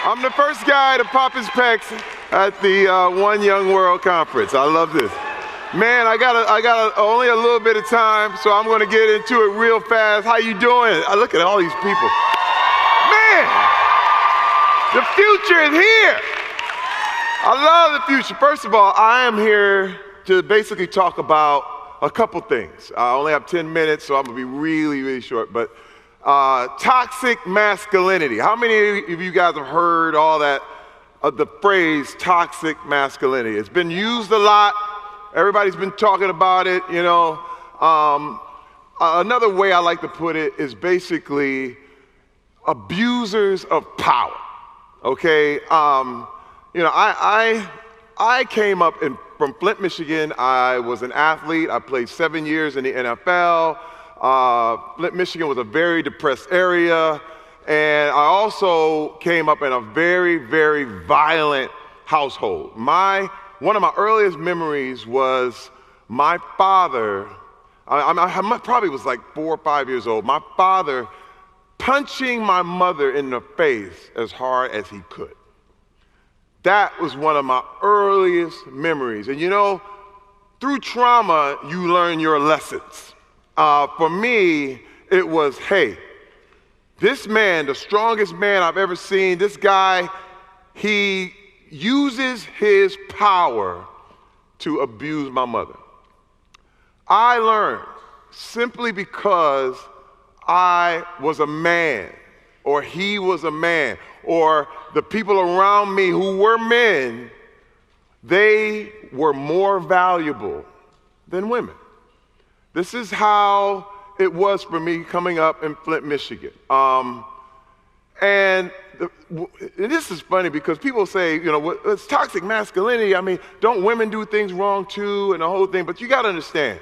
I'm the first guy to pop his pecs at the One Young World Conference. I love this. Man, I got only a little bit of time, so I'm gonna get into it real fast. How you doing? I look at all these people. Man, the future is here. I love the future. First of all, I am here to basically talk about a couple things. I only have 10 minutes, so I'm gonna be really, really short, but toxic masculinity. How many of you guys have heard all that, the phrase toxic masculinity? It's been used a lot. Everybody's been talking about it, you know. Another way I like to put it is basically abusers of power, okay? You know, I came up from Flint, Michigan. I was an athlete. I played 7 years in the NFL. Flint, Michigan was a very depressed area. And I also came up in a very, very violent household. One of my earliest memories was my father, I probably was like 4 or 5 years old, my father punching my mother in the face as hard as he could. That was one of my earliest memories. And you know, through trauma, you learn your lessons. For me, it was, hey, this man, the strongest man I've ever seen, this guy, he uses his power to abuse my mother. I learned simply because I was a man, or he was a man, or the people around me who were men, they were more valuable than women. This is how it was for me coming up in Flint, Michigan. And this is funny because people say, you know, it's toxic masculinity. I mean, don't women do things wrong too and the whole thing? But you got to understand,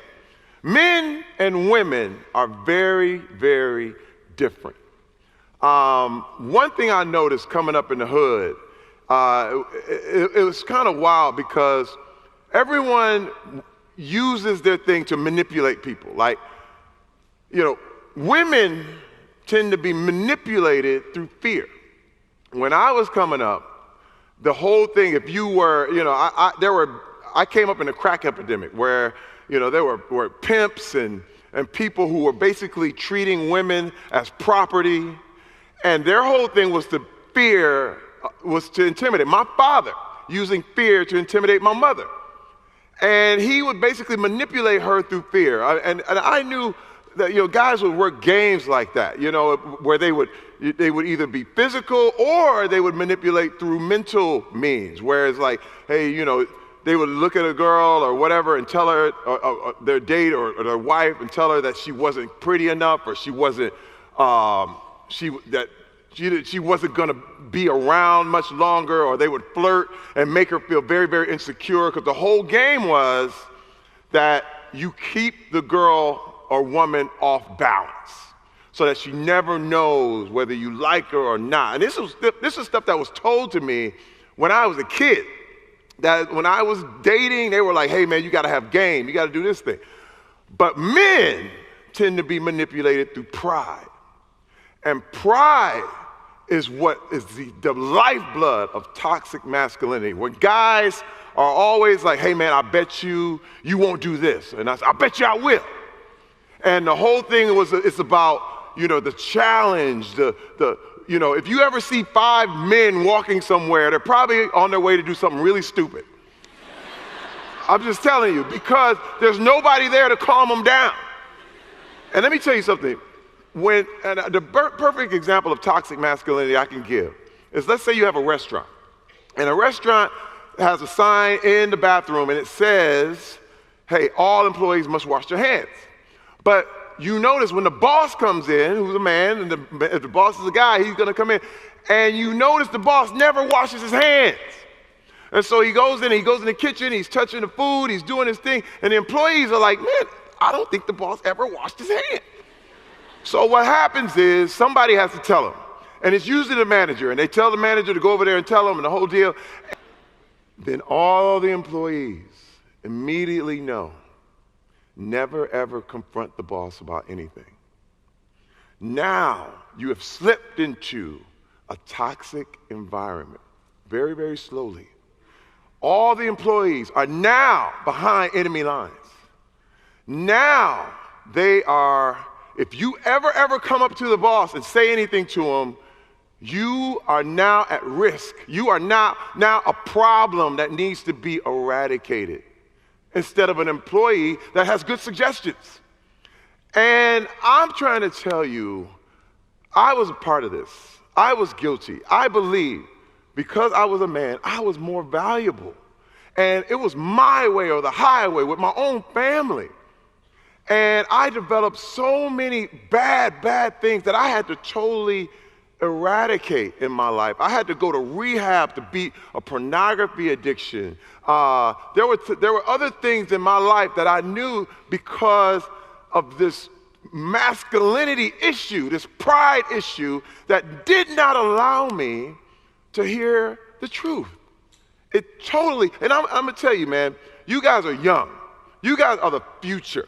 men and women are very, very different. One thing I noticed coming up in the hood, it was kind of wild because everyone uses their thing to manipulate people. Like, you know, women tend to be manipulated through fear. When I was coming up, the whole thing, if you were, you know, I came up in a crack epidemic where, you know, there were pimps and people who were basically treating women as property, and their whole thing was to intimidate. My father using fear to intimidate my mother. And he would basically manipulate her through fear. And I knew that, you know, guys would work games like that, you know, where they would either be physical or they would manipulate through mental means, where it's like, hey, you know, they would look at a girl or whatever and tell her, or their date or their wife, and tell her that she wasn't pretty enough, or she wasn't, she wasn't gonna be around much longer, or they would flirt and make her feel very, very insecure, because the whole game was that you keep the girl or woman off balance so that she never knows whether you like her or not. And this is stuff that was told to me when I was a kid. That when I was dating, they were like, hey man, you gotta have game, you gotta do this thing. But men tend to be manipulated through pride. And pride is what is the lifeblood of toxic masculinity. When guys are always like, hey man, I bet you won't do this. And I bet you I will. And the whole thing it's about, you know, the challenge, you know, if you ever see 5 men walking somewhere, they're probably on their way to do something really stupid. I'm just telling you, because there's nobody there to calm them down. And let me tell you something. The perfect example of toxic masculinity I can give is, let's say you have a restaurant, and a restaurant has a sign in the bathroom and it says, hey, all employees must wash their hands. But you notice when the boss comes in, who's a man, and if the boss is a guy, he's gonna come in, and you notice the boss never washes his hands. And so he goes in the kitchen, he's touching the food, he's doing his thing, and the employees are like, man, I don't think the boss ever washed his hands. So what happens is somebody has to tell him, and it's usually the manager, and they tell the manager to go over there and tell him, and the whole deal. Then all the employees immediately know, never ever confront the boss about anything. Now you have slipped into a toxic environment, very, very slowly. All the employees are now behind enemy lines. Now they are, if you ever come up to the boss and say anything to him, you are now at risk. You are now a problem that needs to be eradicated instead of an employee that has good suggestions. And I'm trying to tell you, I was a part of this. I was guilty. I believe because I was a man, I was more valuable. And it was my way or the highway with my own family. And I developed so many bad things that I had to totally eradicate in my life. I had to go to rehab to beat a pornography addiction. There were other things in my life that I knew because of this masculinity issue, this pride issue that did not allow me to hear the truth. It totally, and I'm gonna tell you, man, you guys are young. You guys are the future.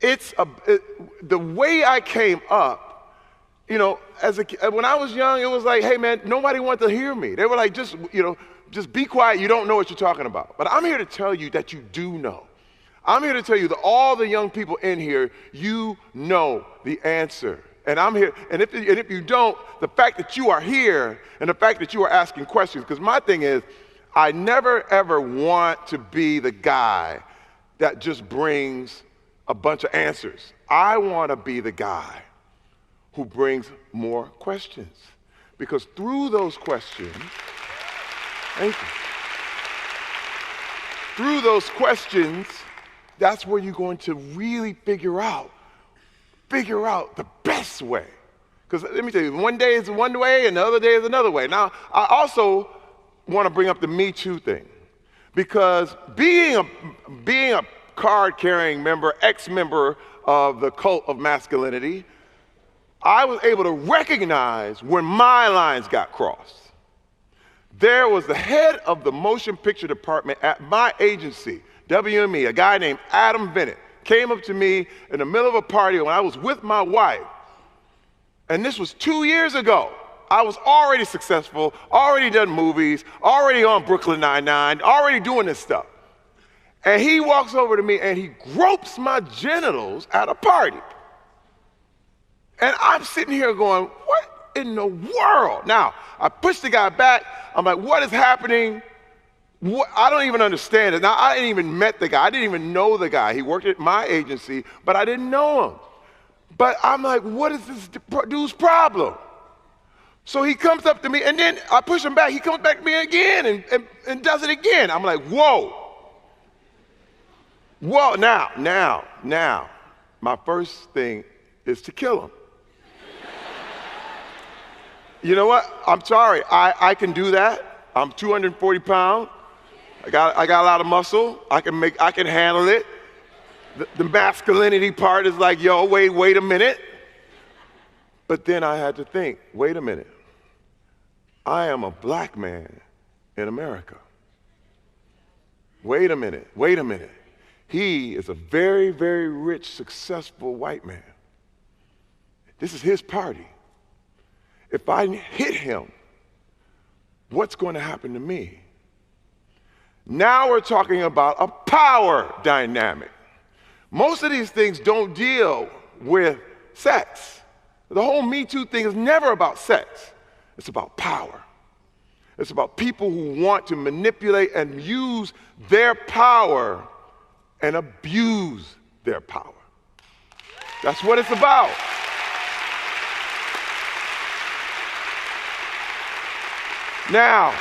The way I came up, you know, when I was young, it was like, hey man, nobody wanted to hear me. They were like, just be quiet, you don't know what you're talking about. But I'm here to tell you that you do know. I'm here to tell you that all the young people in here, you know the answer. And I'm here, and if you don't, the fact that you are here and the fact that you are asking questions, because my thing is, I never ever want to be the guy that just brings a bunch of answers. I want to be the guy who brings more questions. Because through those questions, thank you. Through those questions, that's where you're going to really figure out the best way. Because let me tell you, one day is one way and the other day is another way. Now, I also want to bring up the Me Too thing. Because being a card-carrying member, ex-member of the cult of masculinity, I was able to recognize when my lines got crossed. There was the head of the motion picture department at my agency, WME, a guy named Adam Bennett, came up to me in the middle of a party when I was with my wife. And this was 2 years ago. I was already successful, already done movies, already on Brooklyn Nine-Nine, already doing this stuff. And he walks over to me and he gropes my genitals at a party. And I'm sitting here going, what in the world? Now, I pushed the guy back. I'm like, what is happening? I don't even understand it. Now, I didn't even met the guy. I didn't even know the guy. He worked at my agency, but I didn't know him. But I'm like, what is this dude's problem? So he comes up to me, and then I push him back. He comes back to me again and does it again. I'm like, whoa. Whoa, now, my first thing is to kill him. You know what? I'm sorry. I can do that. I'm 240 pounds. I got a lot of muscle. I can handle it. The masculinity part is like, yo, wait a minute. But then I had to think, wait a minute. I am a black man in America. Wait a minute. He is a very, very rich, successful white man. This is his party. If I hit him, what's going to happen to me? Now we're talking about a power dynamic. Most of these things don't deal with sex. The whole Me Too thing is never about sex. It's about power. It's about people who want to manipulate and use their power and abuse their power. That's what it's about. Now,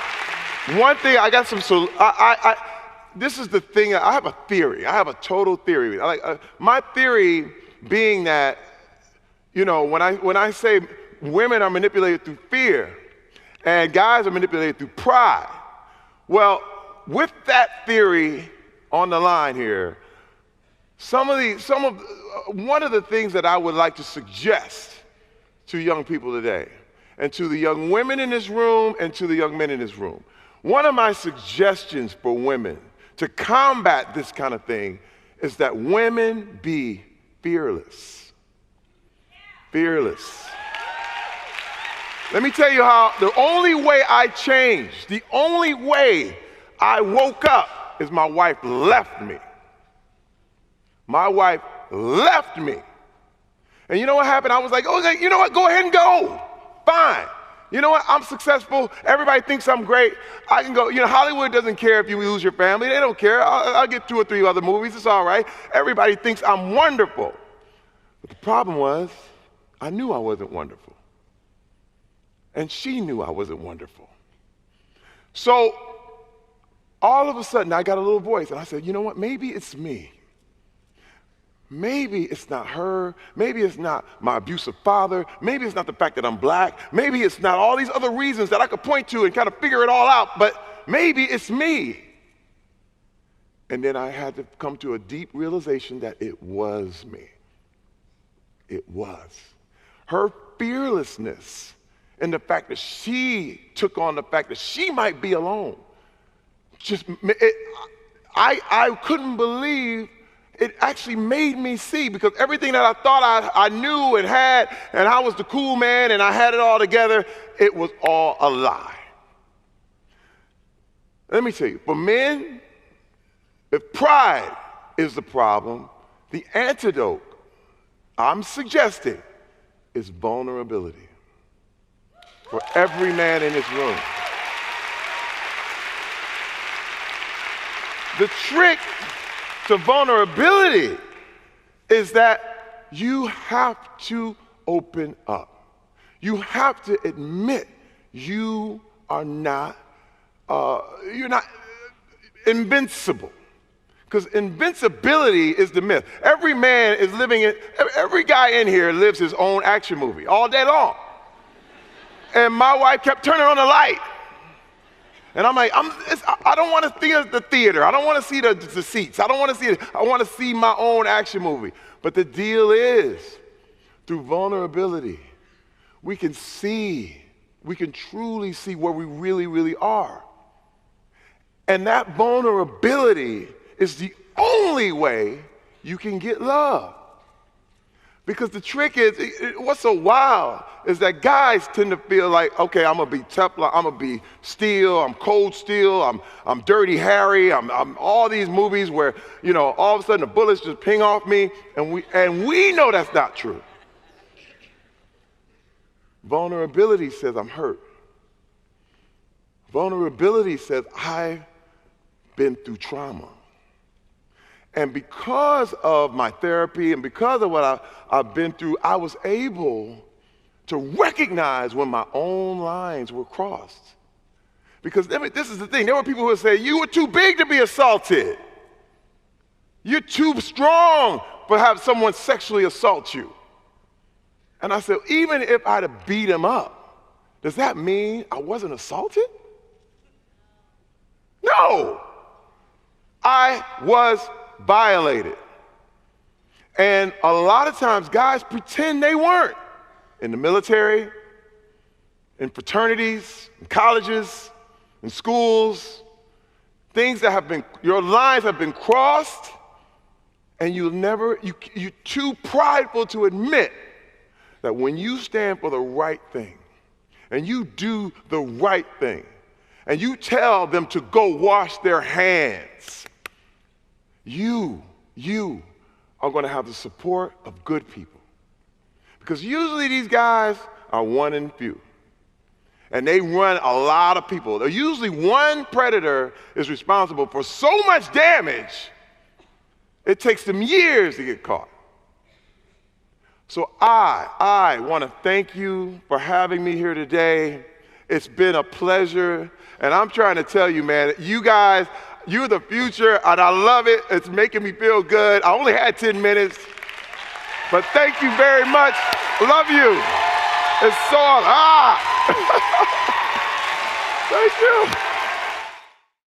one thing, this is the thing, I have a theory. I have a total theory. My theory being that, you know, when I say women are manipulated through fear and guys are manipulated through pride, well, with that theory on the line here, one of the things that I would like to suggest to young people today, and to the young women in this room, and to the young men in this room, one of my suggestions for women to combat this kind of thing is that women be fearless. Fearless. Let me tell you how the only way I changed, the only way I woke up is my wife left me. My wife left me. And you know what happened? I was like, oh, you know what? Go ahead and go. Fine. You know what? I'm successful. Everybody thinks I'm great. I can go. You know, Hollywood doesn't care if you lose your family. They don't care. I'll get 2 or 3 other movies. It's all right. Everybody thinks I'm wonderful. But the problem was, I knew I wasn't wonderful. And she knew I wasn't wonderful. So all of a sudden, I got a little voice. And I said, you know what? Maybe it's me. Maybe it's not her. Maybe it's not my abusive father. Maybe it's not the fact that I'm black. Maybe it's not all these other reasons that I could point to and kind of figure it all out. But maybe it's me. And then I had to come to a deep realization that it was me. It was. Her fearlessness and the fact that she took on the fact that she might be alone. I couldn't believe it actually made me see, because everything that I thought I knew and had, and I was the cool man and I had it all together, it was all a lie. Let me tell you, for men, if pride is the problem, the antidote, I'm suggesting, is vulnerability for every man in this room. The trick to vulnerability is that you have to open up. You have to admit you are not, you're not invincible. Because invincibility is the myth. Every man is living in, every guy in here lives his own action movie all day long. And my wife kept turning on the light. And I'm like, I don't want to see the theater. I don't want to see the seats. I don't want to see it. I want to see my own action movie. But the deal is, through vulnerability, we can truly see where we really, really are. And that vulnerability is the only way you can get love. Because the trick is, what's so wild is that guys tend to feel like, okay, I'm gonna be Teflon, I'm gonna be steel, I'm cold steel, I'm Dirty Harry, I'm all these movies where, you know, all of a sudden the bullets just ping off me, and we know that's not true. Vulnerability says I'm hurt. Vulnerability says I've been through trauma. And because of my therapy and because of what I've been through, I was able to recognize when my own lines were crossed. Because this is the thing. There were people who would say, you were too big to be assaulted. You're too strong for have someone sexually assault you. And I said, even if I'd have beat him up, does that mean I wasn't assaulted? No. I was violated. And a lot of times guys pretend they weren't. In the military, in fraternities, in colleges, in schools, things that have been, your lines have been crossed, and you're too prideful to admit that when you stand for the right thing, and you do the right thing, and you tell them to go wash their hands, you are going to have the support of good people. Because usually these guys are one and few. And they run a lot of people. Usually one predator is responsible for so much damage, it takes them years to get caught. So I want to thank you for having me here today. It's been a pleasure. And I'm trying to tell you, man, you guys, you're the future, and I love it. It's making me feel good. I only had 10 minutes, but thank you very much. Love you. It's so, thank you.